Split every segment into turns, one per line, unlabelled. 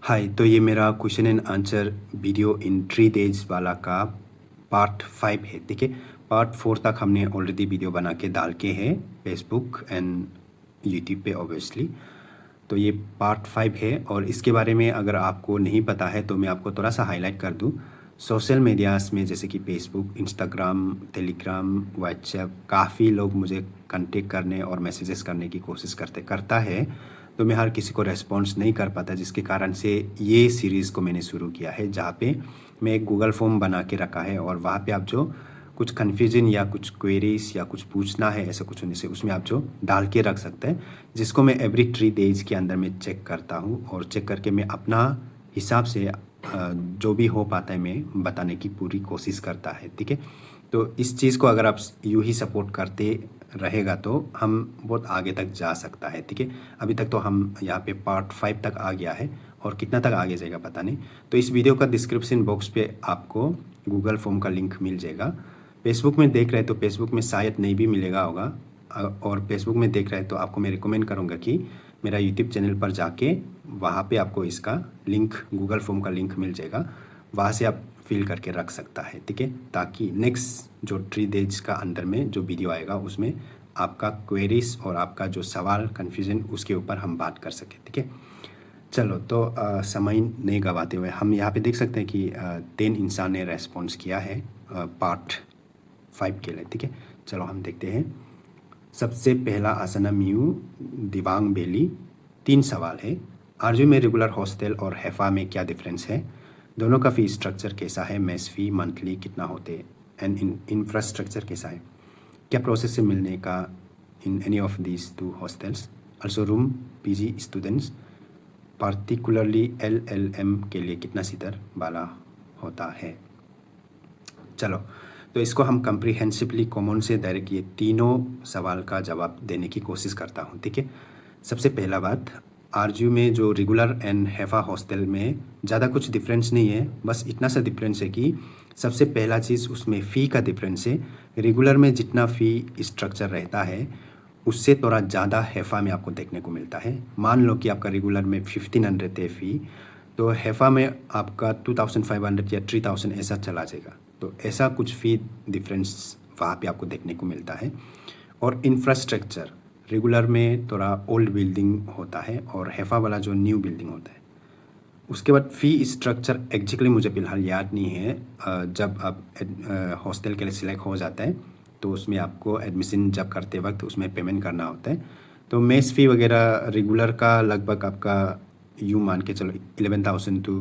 हाय, तो ये मेरा question and answer video in 3 days वाला का पार्ट 5 है। ठीक है, पार्ट 4 तक हमने ऑलरेडी वीडियो बना के डाल के हैं फेसबुक एंड यूट्यूब पे ऑब्वियसली। तो ये पार्ट 5 है और इसके बारे में अगर आपको नहीं पता है तो मैं आपको थोड़ा सा हाईलाइट कर दूँ। सोशल मीडियाज़ में जैसे कि फेसबुक, इंस्टाग्राम, टेलीग्राम, व्हाट्सएप, काफ़ी लोग मुझे कांटेक्ट करने और मैसेजेस करने की कोशिश करता है, तो मैं हर किसी को रेस्पॉन्स नहीं कर पाता, जिसके कारण से ये सीरीज़ को मैंने शुरू किया है, जहाँ पे मैं एक गूगल फॉर्म बना के रखा है और वहाँ पे आप जो कुछ कन्फ्यूजन या कुछ क्वेरीज या कुछ पूछना है ऐसा कुछ होने से उसमें आप जो डाल के रख सकते हैं, जिसको मैं एवरी 3 days के अंदर में चेक करता हूँ और चेक करके मैं अपना हिसाब से जो भी हो पाता है मैं बताने की पूरी कोशिश करता है। ठीक है, तो इस चीज़ को अगर आप यूँ ही सपोर्ट करते रहेगा तो हम बहुत आगे तक जा सकता है। ठीक है, अभी तक तो हम यहाँ पे पार्ट 5 तक आ गया है और कितना तक आगे जाएगा पता नहीं। तो इस वीडियो का डिस्क्रिप्शन बॉक्स पे आपको गूगल फॉर्म का लिंक मिल जाएगा। फेसबुक में देख रहे हैं तो फेसबुक में शायद नहीं भी मिलेगा होगा, और फेसबुक में देख रहे हैं तो आपको मैं रिकमेंड करूँगा कि मेरा यूट्यूब चैनल पर जाके वहाँ पे आपको इसका लिंक, गूगल फॉर्म का लिंक मिल जाएगा, वहाँ से आप फिल करके रख सकता है। ठीक है, ताकि नेक्स्ट जो 3 days का अंदर में जो वीडियो आएगा उसमें आपका क्वेरीज और आपका जो सवाल कन्फ्यूजन उसके ऊपर हम बात कर सकें। ठीक है, चलो तो समय नहीं गवाते हुए हम यहाँ पे देख सकते हैं कि 3 इंसान ने रेस्पॉन्स किया है पार्ट 5 के लिए। ठीक है, चलो हम देखते हैं। सबसे पहला आसना म्यू दिवांग बेली, 3 सवाल है। आरजू में रेगुलर हॉस्टल और हैफा में क्या डिफरेंस है? दोनों का फ़ी स्ट्रक्चर कैसा है? मेस फ़ी मंथली कितना होते? एंड इंफ्रास्ट्रक्चर कैसा है? क्या प्रोसेस से मिलने का in any of these 2 hostels? Also room PG students particularly LLM के लिए कितना सीटर वाला होता है? चलो, तो इसको हम कम्प्रीहेंसिवली कॉमन से डायरेक्ट ये तीनों सवाल का जवाब देने की कोशिश करता हूँ। ठीक है, सबसे पहला बात, आरजू में जो रेगुलर एंड हैफा हॉस्टल में ज़्यादा कुछ डिफरेंस नहीं है, बस इतना सा डिफरेंस है कि सबसे पहला चीज़ उसमें फ़ी का डिफरेंस है। रेगुलर में जितना फ़ी स्ट्रक्चर रहता है उससे थोड़ा ज़्यादा हैफा में आपको देखने को मिलता है। मान लो कि आपका रेगुलर में 1500 है फ़ी, तो हैफा में आपका 2500 या 3000 ऐसा चला जाएगा। तो ऐसा कुछ फ़ी डिफरेंस वहाँ पे आपको देखने को मिलता है। और इंफ्रास्ट्रक्चर रेगुलर में थोड़ा ओल्ड बिल्डिंग होता है और हैफा वाला जो न्यू बिल्डिंग होता है। उसके बाद फ़ी स्ट्रक्चर एग्जैक्टली मुझे फ़िलहाल याद नहीं है। जब आप हॉस्टल के लिए सिलेक्ट हो जाता है तो उसमें आपको एडमिशन जब करते वक्त उसमें पेमेंट करना होता है। तो मेस फ़ी वगैरह रेगुलर का लगभग आपका यूँ मान के चलो 11,000 to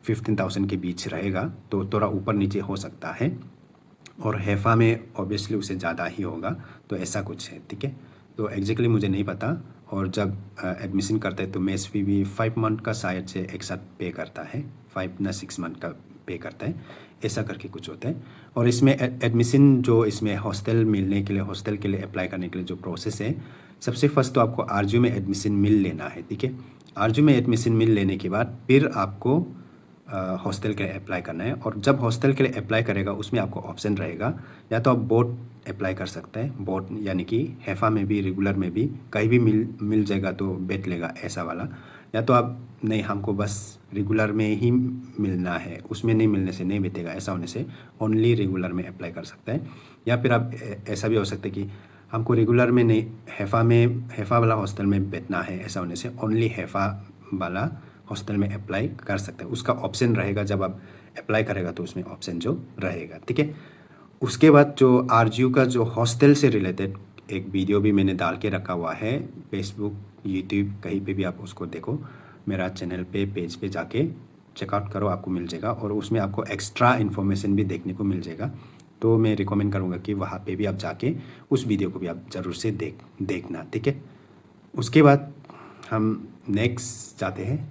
15,000 के बीच रहेगा, तो थोड़ा ऊपर नीचे हो सकता है। और हैफा में ऑब्वियसली उससे ज़्यादा ही होगा, तो ऐसा कुछ है। ठीक है, तो एग्जैक्टली मुझे नहीं पता। और जब एडमिशन करते हैं तो मेस फी भी 5 मंथ का शायद से एक साथ पे करता है, 5 ना 6 मंथ का पे करता है, ऐसा करके कुछ होता है। और इसमें एडमिशन जो इसमें हॉस्टल मिलने के लिए, हॉस्टल के लिए अप्लाई करने के लिए जो प्रोसेस है, सबसे फर्स्ट तो आपको आरजू में एडमिशन मिल लेना है। ठीक है, आरजू में एडमिशन मिल लेने के बाद फिर आपको हॉस्टल के लिए अप्लाई करना है। और जब हॉस्टल के लिए अप्लाई करेगा उसमें आपको ऑप्शन रहेगा, या तो आप बोर्ड अप्लाई कर सकते हैं, बोर्ड यानी कि हैफा में भी रेगुलर में भी कहीं भी मिल जाएगा तो बैठ लेगा ऐसा वाला। या तो आप नहीं, हमको बस रेगुलर में ही मिलना है, उसमें नहीं मिलने से नहीं बैठेगा, ऐसा होने से ओनली रेगुलर में अप्लाई कर सकते हैं। या फिर आप ऐसा भी हो सकता है कि हमको रेगुलर में नहीं, हैफा वाला हॉस्टल में बैठना है, ऐसा होने से ओनली हैफा वाला हॉस्टल में अप्लाई कर सकते हैं। उसका ऑप्शन रहेगा, जब आप अप्लाई करेगा तो उसमें ऑप्शन जो रहेगा। ठीक है, उसके बाद जो आरजीयू का जो हॉस्टल से रिलेटेड एक वीडियो भी मैंने डाल के रखा हुआ है, फेसबुक, यूट्यूब, कहीं पे भी आप उसको देखो, मेरा चैनल पे पेज पे जाके चेकआउट करो, आपको मिल जाएगा। और उसमें आपको एक्स्ट्रा इन्फॉर्मेशन भी देखने को मिल जाएगा। तो मैं रिकमेंड करूँगा कि वहाँ पे भी आप जाके उस वीडियो को भी आप ज़रूर से देखना। ठीक है, उसके बाद हम नेक्स्ट जाते हैं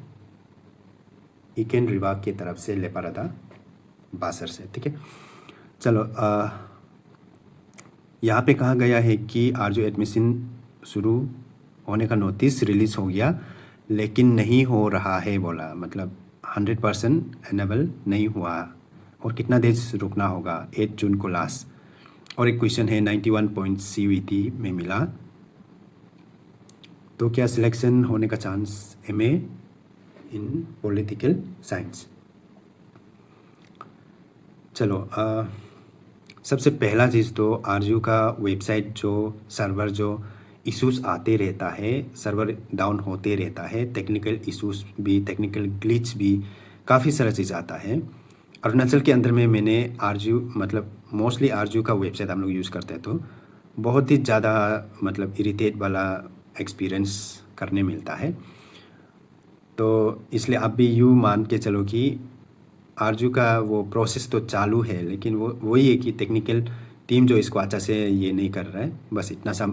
इकेन रिवाग की तरफ से लेपारादा बासर से। ठीक है, चलो, यहाँ पे कहा गया है कि आरजू एडमिशन शुरू होने का नोटिस रिलीज़ हो गया लेकिन नहीं हो रहा है बोला, मतलब 100% एनेबल नहीं हुआ। और कितना देर रुकना होगा? 8 जून को लास्ट। और एक क्वेश्चन है 91 पॉइंट CUET में मिला, तो क्या सिलेक्शन होने का चांस MA इन पॉलिटिकल साइंस। चलो सबसे पहला चीज़ तो आरजू का वेबसाइट जो सर्वर जो इश्यूज आते रहता है, सर्वर डाउन होते रहता है, टेक्निकल इश्यूज भी, टेक्निकल ग्लिच भी, काफ़ी सारा चीज़ आता है। अरुणाचल के अंदर में मैंने आरजू मतलब मोस्टली आरजू का वेबसाइट हम लोग यूज़ करते हैं, तो बहुत ही ज़्यादा मतलब इरिटेट वाला एक्सपीरियंस करने मिलता है। तो इसलिए आप भी यूँ मान के चलो कि आरजू का वो प्रोसेस तो चालू है, लेकिन वो वही है कि टेक्निकल टीम जो इसको अच्छा से ये नहीं कर रहा है, बस इतना सा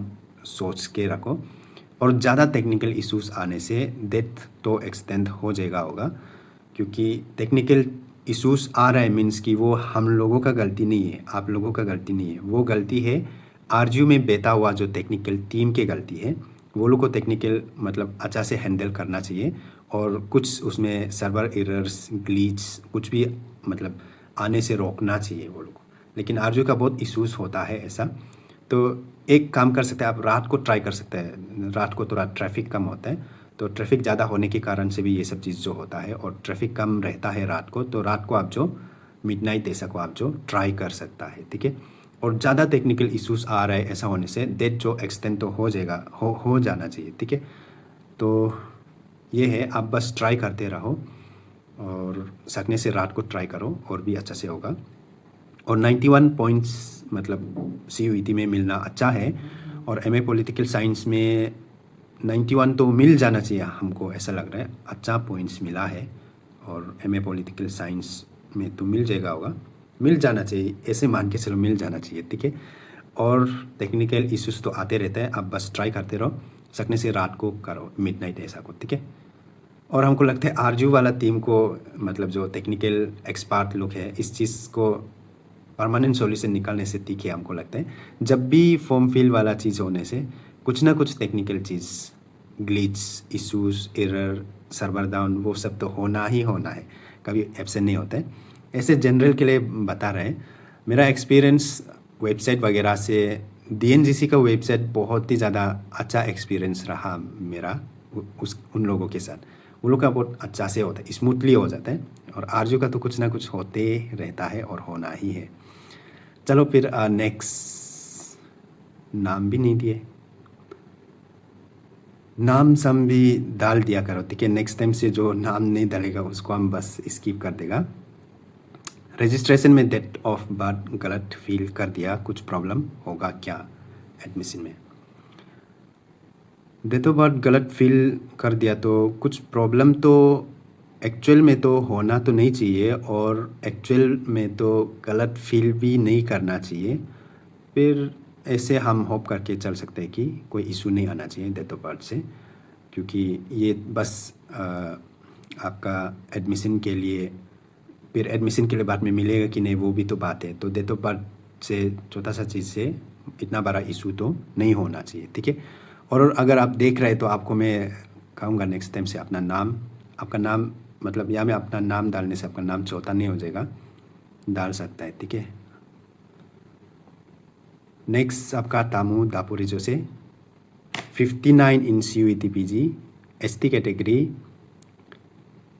सोच के रखो। और ज़्यादा टेक्निकल इश्यूज आने से डेथ तो एक्सटेंड हो जाएगा होगा, क्योंकि टेक्निकल इश्यूज आ रहा है मीन्स कि वो हम लोगों का गलती नहीं है, आप लोगों का गलती नहीं है, वो गलती है आरजू में बैठा हुआ जो टेक्निकल टीम की गलती है। वो लोग को टेक्निकल मतलब अच्छा से हैंडल करना चाहिए, और कुछ उसमें सर्वर एरर्स ग्लीच कुछ भी मतलब आने से रोकना चाहिए वो लोग को। लेकिन आरजू का बहुत इश्यूज होता है ऐसा। तो एक काम कर सकते हैं आप, रात को ट्राई कर सकते हैं, रात को थोड़ा ट्रैफिक कम होता है, तो ट्रैफिक ज़्यादा होने के कारण से भी ये सब चीज़ जो होता है, और ट्रैफिक कम रहता है रात को, तो रात को आप जो मिडनाइट ऐसा को आप जो ट्राई कर सकता है, ठीक है। और ज़्यादा टेक्निकल इश्यूज आ रहा है, ऐसा होने से डेट जो एक्सटेंड तो हो जाएगा, हो जाना चाहिए, ठीक है। तो ये है, आप बस ट्राई करते रहो, और सकने से रात को ट्राई करो और भी अच्छा से होगा। और 91 पॉइंट्स मतलब CUET में मिलना अच्छा है, और MA पॉलिटिकल साइंस में 91 तो मिल जाना चाहिए हमको, ऐसा लग रहा है अच्छा पॉइंट्स मिला है। और MA पॉलिटिकल साइंस में तो मिल जाएगा होगा, मिल जाना चाहिए, ऐसे मान के चलो मिल जाना चाहिए, ठीक है। और टेक्निकल इश्यूज तो आते रहते हैं, आप बस ट्राई करते रहो, सकने से रात को करो मिडनाइट ऐसा को, ठीक है। और हमको लगता है आरजू वाला टीम को मतलब जो टेक्निकल एक्सपर्ट लोग हैं, इस चीज़ को परमानेंट सॉल्यूशन निकालने से ठीक है हमको लगता है। जब भी फॉर्म फिल वाला चीज़ होने से कुछ ना कुछ टेक्निकल चीज़, glitch, issues, error, server down, वो सब तो होना ही होना है, कभी एब्सेंट नहीं होता है। ऐसे जनरल के लिए बता रहे हैं, मेरा एक्सपीरियंस वेबसाइट वगैरह से DNGC का वेबसाइट बहुत ही ज़्यादा अच्छा एक्सपीरियंस रहा मेरा उन लोगों के साथ। वो लोग का बहुत अच्छा से होता है, स्मूथली हो जाता है। और आरजू का तो कुछ ना कुछ होते रहता है और होना ही है। चलो फिर नेक्स्ट, नाम भी नहीं दिए, नाम सम भी डाल दिया करो, ठीक है। नेक्स्ट टाइम से जो नाम नहीं डालेगा उसको हम बस स्किप कर देगा। रजिस्ट्रेशन में डेट ऑफ बर्थ गलत फिल कर दिया, कुछ प्रॉब्लम होगा क्या एडमिशन में? डेट ऑफ बर्थ गलत फिल कर दिया तो कुछ प्रॉब्लम तो एक्चुअल में तो होना तो नहीं चाहिए, और एक्चुअल में तो गलत फिल भी नहीं करना चाहिए। फिर ऐसे हम होप करके चल सकते हैं कि कोई इशू नहीं आना चाहिए डेट ऑफ बर्थ से, क्योंकि ये बस आपका एडमिशन के लिए, फिर एडमिशन के लिए बाद में मिलेगा कि नहीं वो भी तो बात है। तो डेट ऑफ बर्थ से छोटा सा चीज़ से इतना बड़ा इशू तो नहीं होना चाहिए, ठीक है। और अगर आप देख रहे हैं तो आपको मैं कहूँगा नेक्स्ट टाइम से अपना नाम, आपका नाम मतलब यहाँ में अपना नाम डालने से आपका नाम छोटा नहीं हो जाएगा, डाल सकता है, ठीक है। नेक्स्ट आपका तामू दापुरिजो से 59 इन CUET PG ST कैटेगरी।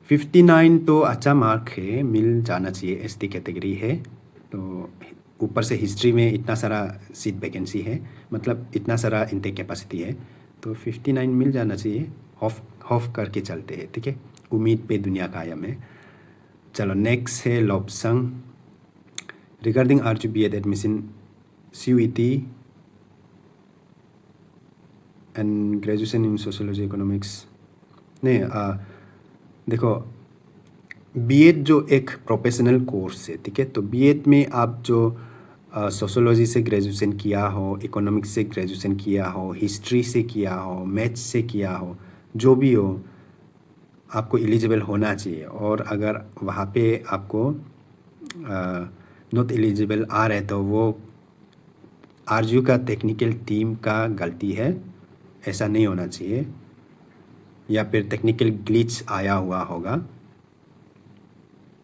59 तो अच्छा मार्क है, मिल जाना चाहिए, ST कैटेगरी है तो। ऊपर से हिस्ट्री में इतना सारा सीट वैकेंसी है, मतलब इतना सारा इंटेक कैपेसिटी है, तो 59 मिल जाना चाहिए। हॉफ करके चलते हैं, ठीक है। उम्मीद पे दुनिया कायम है। चलो नेक्स्ट है Lobsang, regarding Aarzoo BEd admission CUET and graduation in sociology economics. नहीं देखो, BEd जो एक प्रोफेशनल कोर्स है, ठीक है। तो BEd में आप जो सोशियोलॉजी से ग्रेजुएशन किया हो, इकोनॉमिक्स से ग्रेजुएशन किया हो, हिस्ट्री से किया हो, मैथ्स से किया हो, जो भी हो, आपको एलिजिबल होना चाहिए। और अगर वहाँ पे आपको नॉट एलिजिबल आ रहे तो वो आरजू का टेक्निकल टीम का गलती है, ऐसा नहीं होना चाहिए, या फिर टेक्निकल ग्लिच आया हुआ होगा,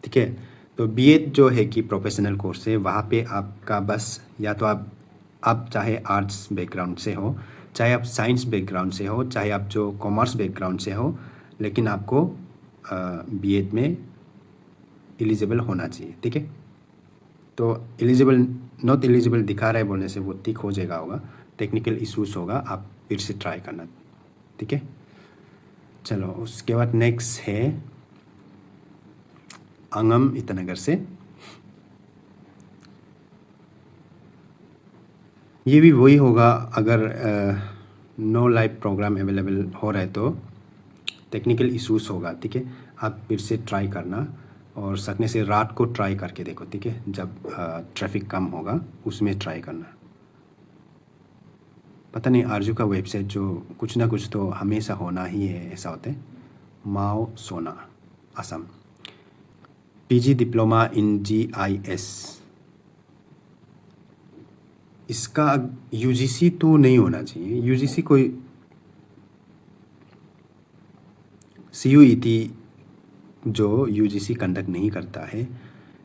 ठीक है। तो BEd जो है कि प्रोफेशनल कोर्स है, वहाँ पे आपका बस या तो आप चाहे आर्ट्स बैकग्राउंड से हो, चाहे आप साइंस बैकग्राउंड से हो, चाहे आप जो कॉमर्स बैकग्राउंड से हो, लेकिन आपको बीएड में एलिजिबल होना चाहिए, ठीक है। तो एलिजिबल नॉट एलिजिबल दिखा रहा है बोलने से वो टिक हो जाएगा, होगा टेक्निकल इशूज़ होगा, आप फिर से ट्राई करना, ठीक है। चलो उसके बाद नेक्स्ट है अंगम ईटानगर से। ये भी वही होगा, अगर नो लाइव प्रोग्राम अवेलेबल हो रहा है तो टेक्निकल इश्यूज होगा, ठीक है। आप फिर से ट्राई करना और सकने से रात को ट्राई करके देखो, ठीक है, जब ट्रैफिक कम होगा उसमें ट्राई करना। पता नहीं आरजू का वेबसाइट जो कुछ ना कुछ तो हमेशा होना ही है, ऐसा होता है। माओ सोना Assam PG diploma in GIS, इसका यूजीसी तो नहीं होना चाहिए। यूजीसी कोई सीयूईटी जो यूजीसी कंडक्ट नहीं करता है,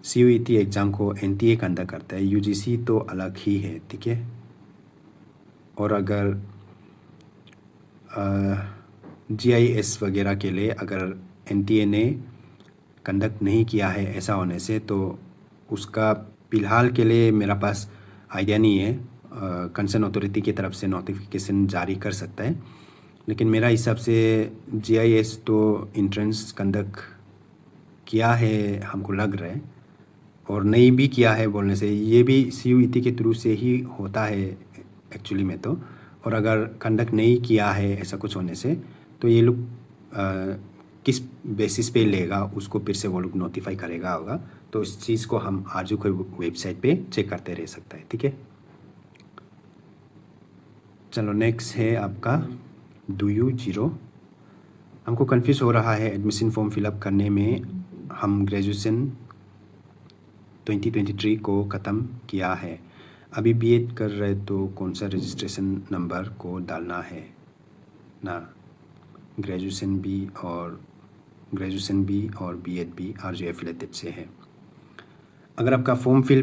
सीयूईटी एग्ज़ाम को एनटीए कंडक्ट करता है, यूजीसी तो अलग ही है, ठीक है। और अगर जीआईएस वगैरह के लिए अगर एनटीए ने कंडक्ट नहीं किया है, ऐसा होने से तो उसका फ़िलहाल के लिए मेरा पास आइडिया नहीं है। कंसर्न अथॉरिटी की तरफ से नोटिफिकेशन जारी कर सकता है, लेकिन मेरा हिसाब से जीआईएस तो इंट्रेंस कंडक्ट किया है हमको लग रहा है, और नहीं भी किया है बोलने से ये भी सीयूईटी के थ्रू से ही होता है एक्चुअली में तो। और अगर कंडक्ट नहीं किया है ऐसा कुछ होने से तो ये लोग किस बेसिस पे लेगा उसको फिर से वो लोग नोटिफाई करेगा होगा। तो इस चीज़ को हम आरजू के वेबसाइट पे चेक करते रह सकता है, ठीक है। चलो नेक्स्ट है आपका डू जीरो। हमको कंफ्यूज हो रहा है एडमिशन फॉर्म फिलअप करने में। हम ग्रेजुएशन 2023 को ख़त्म किया है, अभी बीएड कर रहे तो कौन सा रजिस्ट्रेशन नंबर को डालना है ना। ग्रेजुएशन बी और बीएड भी आरजू एफिलेटेड से है। अगर आपका फॉर्म फिल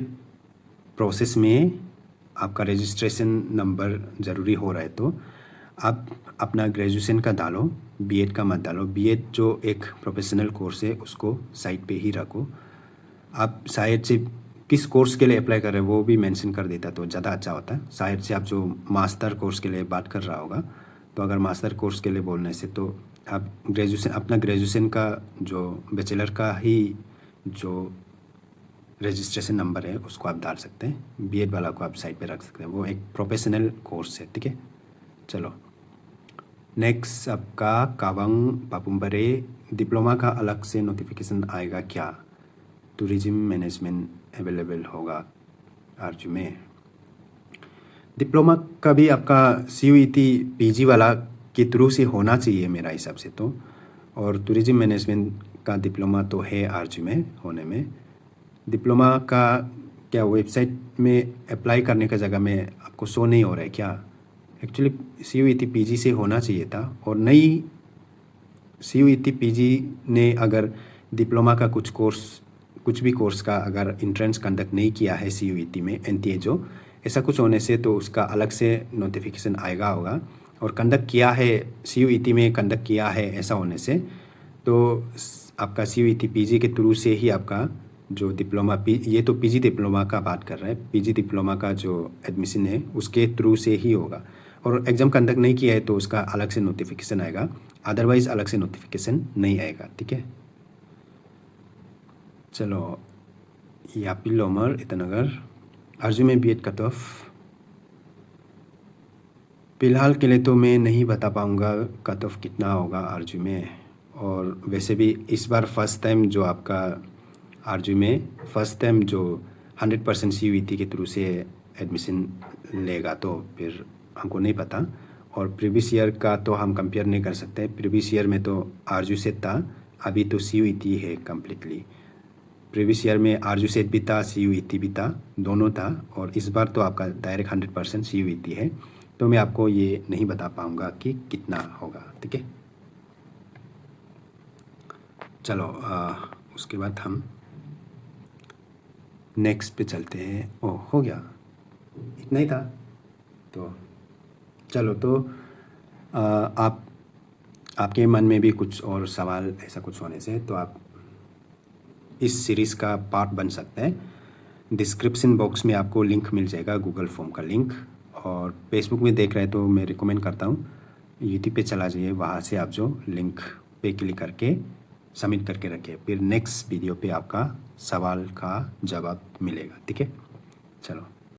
प्रोसेस में आपका रजिस्ट्रेशन नंबर ज़रूरी हो रहा है तो आप अपना ग्रेजुएशन का डालो, बीएड का मत डालो। बीएड जो एक प्रोफेशनल कोर्स है उसको साइड पे ही रखो। आप शायद से किस कोर्स के लिए अप्लाई कर रहे हो वो भी मेंशन कर देता तो ज़्यादा अच्छा होता है। शायद से आप जो मास्टर कोर्स के लिए बात कर रहा होगा, तो अगर मास्टर कोर्स के लिए बोलने से तो आप अपना ग्रेजुएशन का जो बैचलर का ही जो रजिस्ट्रेशन नंबर है उसको आप डाल सकते हैं, बीएड वाला को आप साइड पे रख सकते हैं, वो एक प्रोफेशनल कोर्स है, ठीक है। चलो नेक्स्ट आपका कावंग पापुम्बरे डिप्लोमा का अलग से नोटिफिकेशन आएगा क्या? टूरिज्म मैनेजमेंट अवेलेबल होगा आरजू में। डिप्लोमा का भी आपका सीयूईटी पीजी वाला के थ्रू से होना चाहिए मेरा हिसाब से तो, और टूरिज्म मैनेजमेंट का डिप्लोमा तो है आरजू में होने में। डिप्लोमा का क्या वेबसाइट में अप्लाई करने का जगह में आपको शो नहीं हो रहा है क्या? एक्चुअली सीयूईटी पीजी से होना चाहिए था, और नई सीयूईटी पीजी ने अगर डिप्लोमा का कुछ भी कोर्स का अगर इंट्रेंस कंडक्ट नहीं किया है सीयूईटी में एनटीए जो, ऐसा कुछ होने से तो उसका अलग से नोटिफिकेशन आएगा होगा। और कंडक्ट किया है सीयूईटी में कंडक्ट किया है ऐसा होने से तो आपका सीयूईटी पीजी के थ्रू से ही आपका जो डिप्लोमा ये तो पीजी डिप्लोमा का बात कर रहे हैं, पीजी डिप्लोमा का जो एडमिशन है उसके थ्रू से ही होगा। और एग्ज़ाम कंडक्ट नहीं किया है तो उसका अलग से नोटिफिकेशन आएगा, अदरवाइज़ अलग से नोटिफिकेशन नहीं आएगा, ठीक है। चलो यापी लोमर ईटानगर आरजू में बीएड कट ऑफ फ़िलहाल के लिए तो मैं नहीं बता पाऊँगा कट ऑफ कितना होगा आरजू में। और वैसे भी इस बार फर्स्ट टाइम जो आपका आरजू में फर्स्ट टाइम जो 100% सीयूईटी के थ्रू से एडमिशन लेगा तो फिर हमको नहीं पता। और प्रीवियस ईयर का तो हम कंपेयर नहीं कर सकते, प्रीवियस ईयर में तो आरजू सेट था, अभी तो सीयूईटी है कम्प्लीटली। प्रीवियस ईयर में आरजू सेट भी था, सीयूईटी भी था, दोनों था, और इस बार तो आपका डायरेक्ट 100% सीयूईटी है। तो मैं आपको ये नहीं बता पाऊँगा कि कितना होगा, ठीक है। चलो उसके बाद हम नेक्स्ट पे चलते हैं। ओह हो गया, इतना ही था तो। चलो तो आप आपके मन में भी कुछ और सवाल ऐसा कुछ होने से तो आप इस सीरीज़ का पार्ट बन सकते हैं। डिस्क्रिप्शन बॉक्स में आपको लिंक मिल जाएगा, गूगल फॉर्म का लिंक। और फेसबुक में देख रहे हैं तो मैं रिकमेंड करता हूँ यूट्यूब पे चला जाइए, वहाँ से आप जो लिंक पे क्लिक करके सबमिट करके रखिए, फिर नेक्स्ट वीडियो पे आपका सवाल का जवाब मिलेगा। ठीक है, चलो।